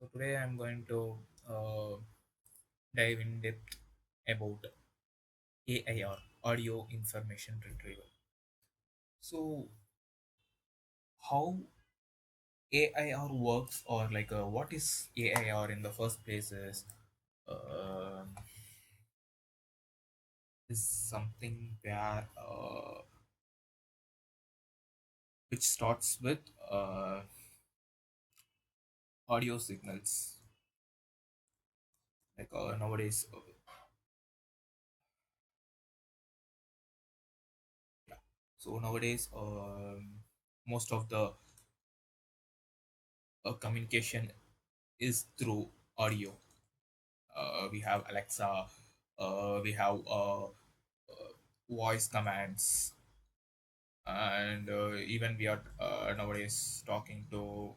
So today I'm going to uh, dive in depth about AIR, audio information retrieval. So how AIR works, or like what is AIR in the first place, um is something where which starts with audio signals. Like nowadays, yeah. So nowadays, most of the communication is through audio. We have Alexa, we have voice commands, and even we are nowadays talking to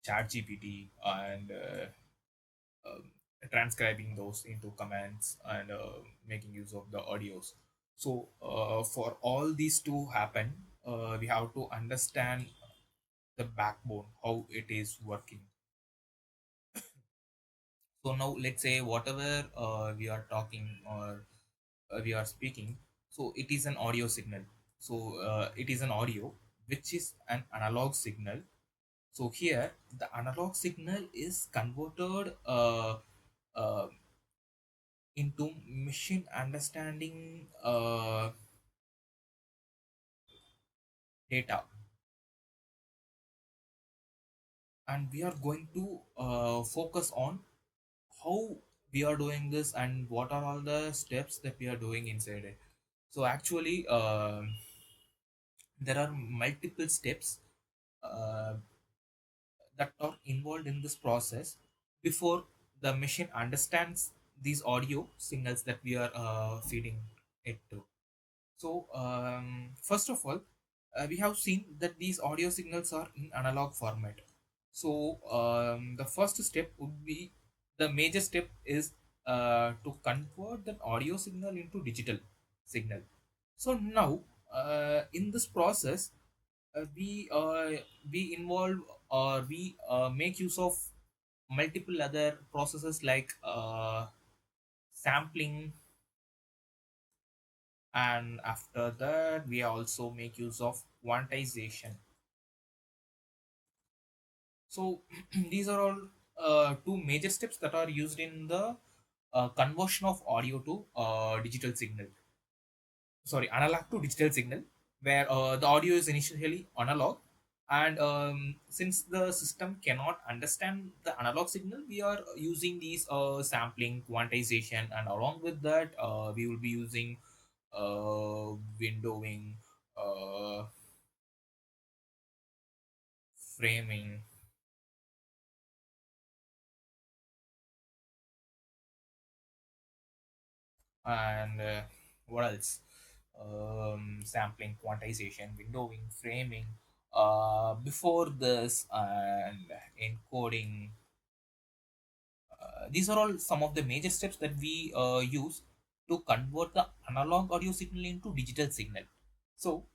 chat gpt and um, transcribing those into commands and making use of the audios. So for all these to happen, we have to understand the backbone, how it is working. So now let's say whatever we are talking or we are speaking, so it is an audio signal. So it is an audio which is an analog signal. So here the analog signal is converted into machine understanding data, and we are going to focus on how we are doing this and what are all the steps that we are doing inside it. So actually there are multiple steps uh, that are involved in this process before the machine understands these audio signals that we are feeding it to. So first of all, we have seen that these audio signals are in analog format. So the first step would be, the major step is to convert that audio signal into digital signal. So now in this process, we involve, or we make use of multiple other processes like sampling, and after that we also make use of quantization. So these are all two major steps that are used in the conversion of audio to digital signal, sorry, analog to digital signal, where the audio is initially analog, and since the system cannot understand the analog signal, we are using these sampling, quantization, and along with that we will be using windowing, uh, framing, and what else, sampling, quantization, windowing, framing, before this, and encoding. These are all some of the major steps that we use to convert the analog audio signal into digital signal. So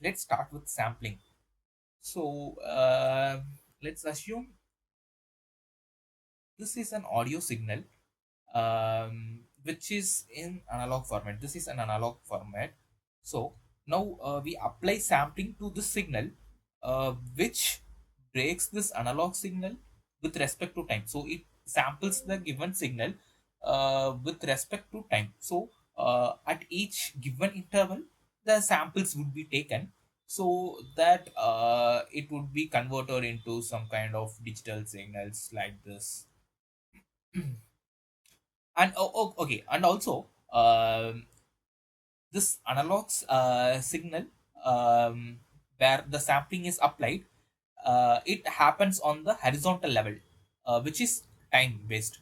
let's start with sampling. So let's assume this is an audio signal which is in analog format. This is an analog format. So now we apply sampling to this signal, which breaks this analog signal with respect to time. So it samples the given signal with respect to time. So at each given interval, the samples would be taken, so that it would be converted into some kind of digital signals like this. And okay, and also this analog signal, um, where the sampling is applied, it happens on the horizontal level, which is time based.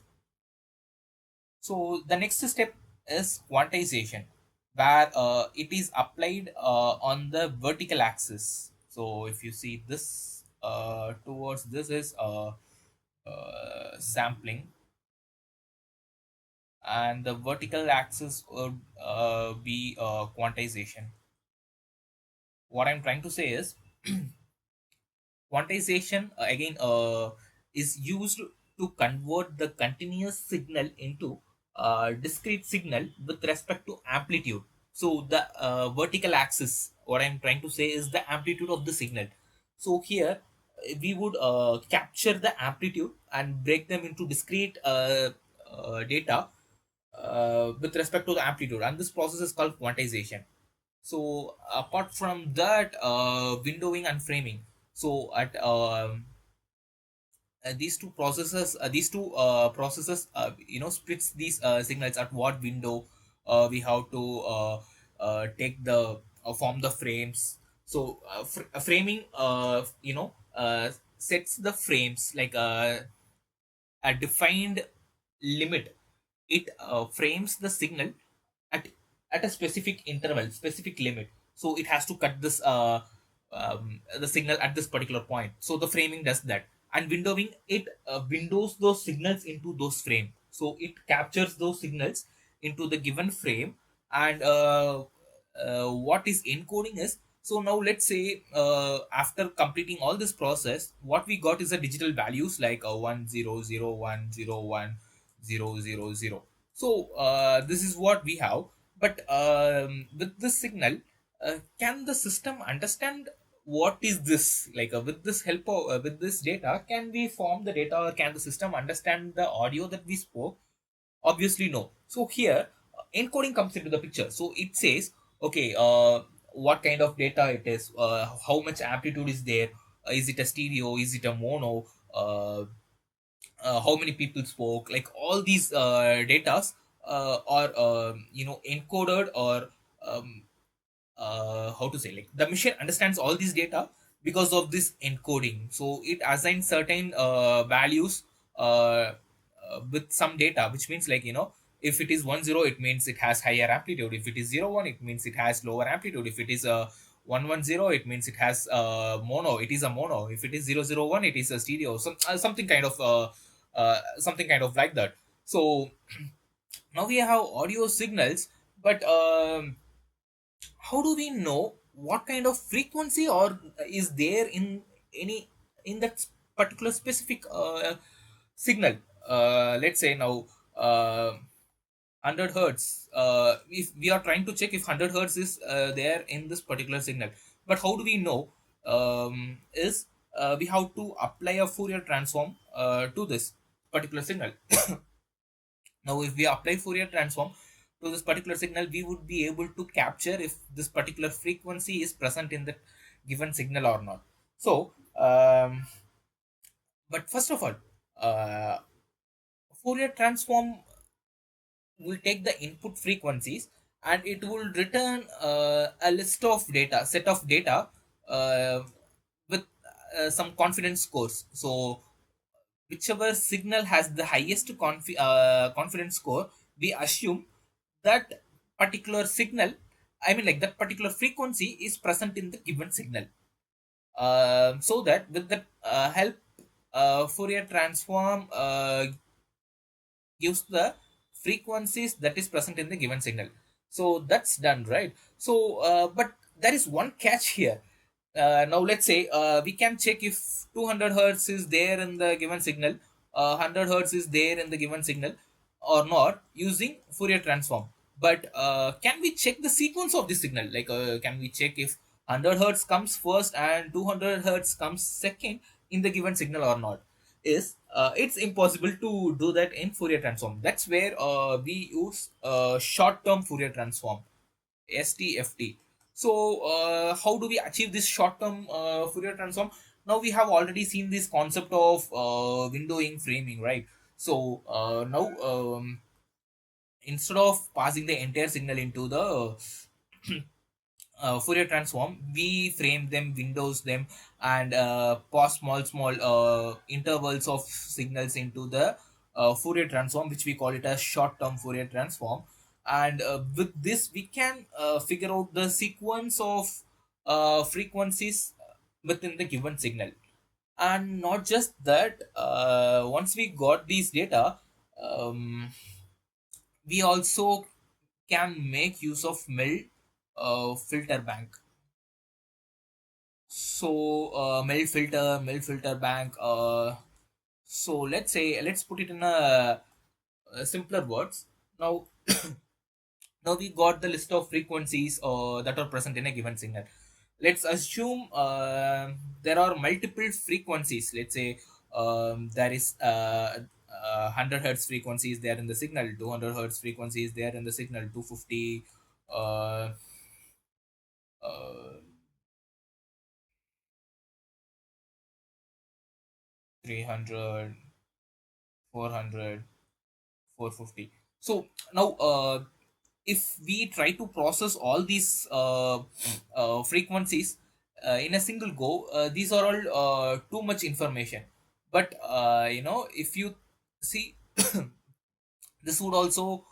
So the next step is quantization, where it is applied on the vertical axis. So if you see this, towards this is sampling, and the vertical axis would be quantization. What I'm trying to say is quantization again is used to convert the continuous signal into discrete signal with respect to amplitude. So the vertical axis, what I'm trying to say is the amplitude of the signal. So here we would capture the amplitude and break them into discrete data with respect to the amplitude, and this process is called quantization. So apart from that, windowing and framing. So at these two processes splits these signals at what window we have to take the form the frames. So framing sets the frames like a defined limit. It frames the signal at a specific interval, specific limit. So it has to cut this the signal at this particular point. So the framing does that, and windowing, it windows those signals into those frame. So it captures those signals into the given frame, and what is encoding is, so now let's say after completing all this process, what we got is a digital values like 1 0 0 1 0 1 0 0 0. So this is what we have. But with this signal, can the system understand what is this? Like with this help of, with this data, can we form the data, or can the system understand the audio that we spoke? Obviously no. So here encoding comes into the picture. So it says, okay, what kind of data it is, how much amplitude is there, is it a stereo, is it a mono, how many people spoke, like all these datas are encoded, or um, how to say, like the machine understands all these data because of this encoding. So it assigns certain values with some data, which means, like, if it is 1 0, it means it has higher amplitude. If it is 0 1, it means it has lower amplitude. If it is 1 1 0, it means it has mono, it is a mono. If it is 0 0 1, it is a stereo. Something kind of like that. So now we have audio signals, but how do we know what kind of frequency or is there in any, in that particular specific signal? Let's say now, 100 hertz, if we are trying to check if 100 hertz is there in this particular signal. But how do we know? Is We have to apply a Fourier transform to this particular signal. Now, if we apply Fourier transform to this particular signal, we would be able to capture if this particular frequency is present in the given signal or not. So, but first of all, uh, Fourier transform will take the input frequencies, and it will return a list of data, set of data, uh, with some confidence scores. So whichever signal has the highest confidence score, we assume that particular signal, I mean, like that particular frequency is present in the given signal. So that with the help, Fourier transform gives the frequencies that is present in the given signal. So that's done, right? So but there is one catch here. Now let's say we can check if 200 hertz is there in the given signal, 100 hertz is there in the given signal or not, using Fourier transform. But can we check the sequence of the signal? Like can we check if 100 hertz comes first and 200 hertz comes second in the given signal or not? Is It's impossible to do that in Fourier transform. That's where we use short term Fourier transform, STFT. So how do we achieve this short term Fourier transform? Now we have already seen this concept of windowing framing, right? So now, instead of passing the entire signal into the Fourier transform, we frame them, windows them, and pass small intervals of signals into the Fourier transform, which we call it a short term Fourier transform. And with this we can figure out the sequence of frequencies within the given signal. And not just that, once we got these data, um, we also can make use of Mel filter bank. So Mel filter bank. So let's put it in a simpler words. Now now we got the list of frequencies that are present in a given signal. Let's assume there are multiple frequencies. Let's say there is 100 hertz frequencies there in the signal, 200 hertz frequencies there in the signal, 250, uh, uh, 300, 400, 450. So now if we try to process all these frequencies in a single go, these are all too much information. But if you see, this would also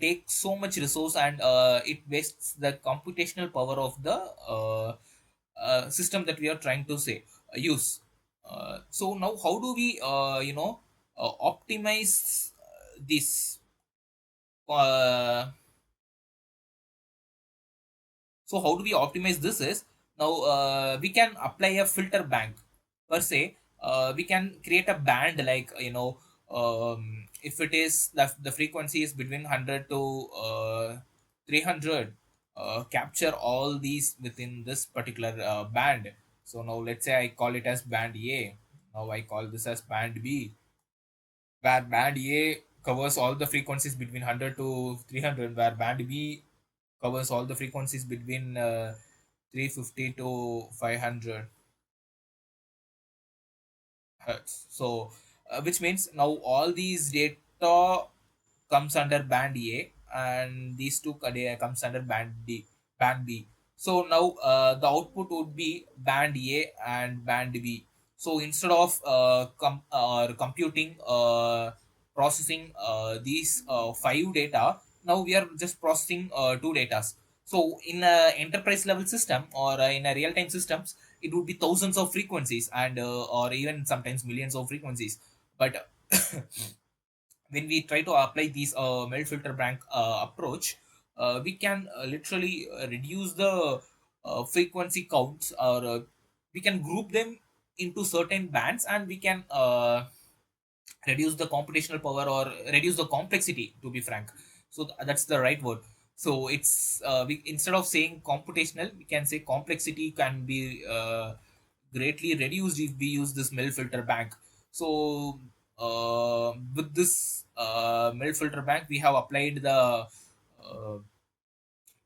take so much resource, and it wastes the computational power of the system that we are trying to say use. So now how do we optimize this? uh, So how do we optimize this is, now we can apply a filter bank per se. We can create a band, like if it is the frequency is between 100 to 300, capture all these within this particular band. So now let's say I call it as band A. Now I call this as band B, where band A covers all the frequencies between 100 to 300, where band B covers all the frequencies between 350 to 500 hertz. So which means now all these data comes under band A, and these two comes under band B. So now the output would be band A and band B. So instead of computing processing these five data, now we are just processing two data. So in a enterprise level system, or in a real time systems, it would be thousands of frequencies, and or even sometimes millions of frequencies. But when we try to apply these melt filter bank approach, we can literally reduce the frequency counts, or we can group them into certain bands, and we can reduce the computational power, or reduce the complexity, to be frank. So that's the right word. So it's we, instead of saying computational, we can say complexity can be greatly reduced if we use this mill filter bank. So with this mill filter bank, we have applied the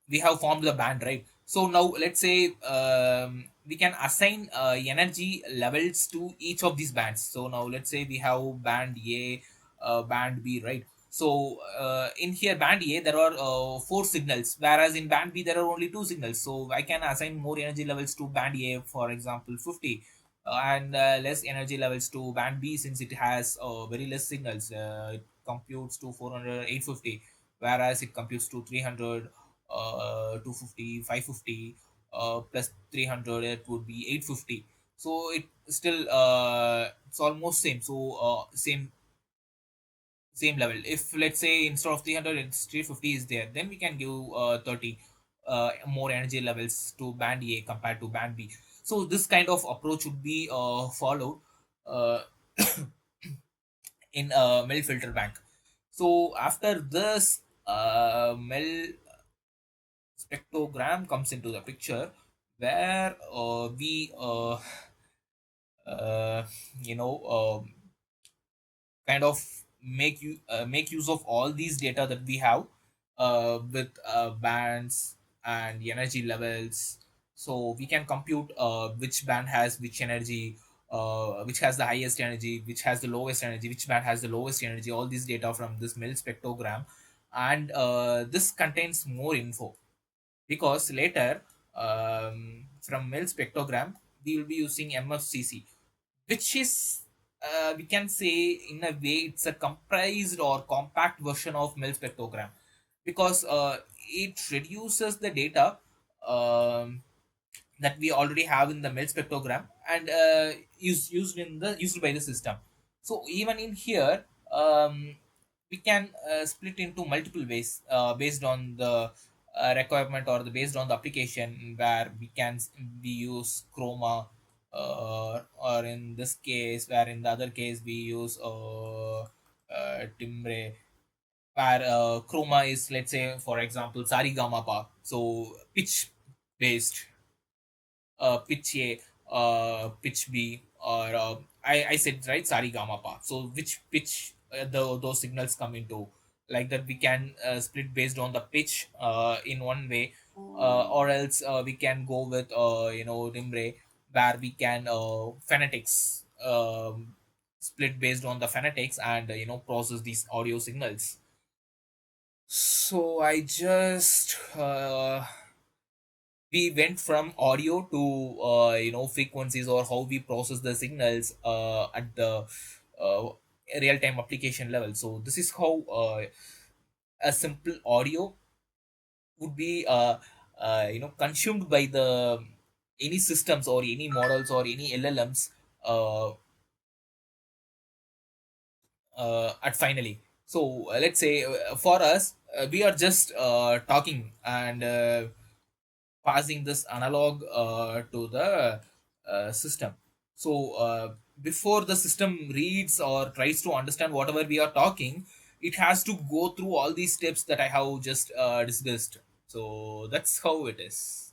we have formed the band, right? So now let's say we can assign energy levels to each of these bands. So now let's say we have band A, band B, right? So in here band A there are four signals, whereas in band B there are only two signals. So I can assign more energy levels to band A, for example 50, and less energy levels to band B, since it has very less signals. It computes to 400, 850, whereas it computes to 300, 250, 550, plus 300, it would be 850. So it still it's almost same. So same level. If let's say instead of 300 it's 350 is there, then we can give 30 more energy levels to band A compared to band B. So this kind of approach would be followed uh, in a Mel filter bank. So after this, Mel spectrogram comes into the picture, where we uh, you know kind of make use of all these data that we have with bands and energy levels. So we can compute which band has which energy, which has the highest energy, which has the lowest energy, which band has the lowest energy, all these data from this Mel spectrogram. And this contains more info, because later from Mel spectrogram we will be using MFCC, which is we can say in a way it's a comprised or compact version of Mel spectrogram, because it reduces the data um, that we already have in the Mel spectrogram, and used by the system. So even in here, we can split into multiple ways based on the requirement, or the based on the application, where we use Chroma, or in this case, where in the other case we use timbre, where chroma is, let's say for example, sarigama pa, so pitch based, pitch A, pitch B, or I said right, sari gamma pa. So which pitch those signals come into, like that we can split based on the pitch in one way, or else we can go with timbre, where we can phonetics, split based on the phonetics, and process these audio signals. So I just we went from audio to frequencies, or how we process the signals at the uh, real time application level. So this is how a simple audio would be consumed by the any systems or any models or any llms uh, at finally. So let's say for us, we are just talking and passing this analog to the system. So before the system reads or tries to understand whatever we are talking, it has to go through all these steps that I have just discussed. So that's how it is.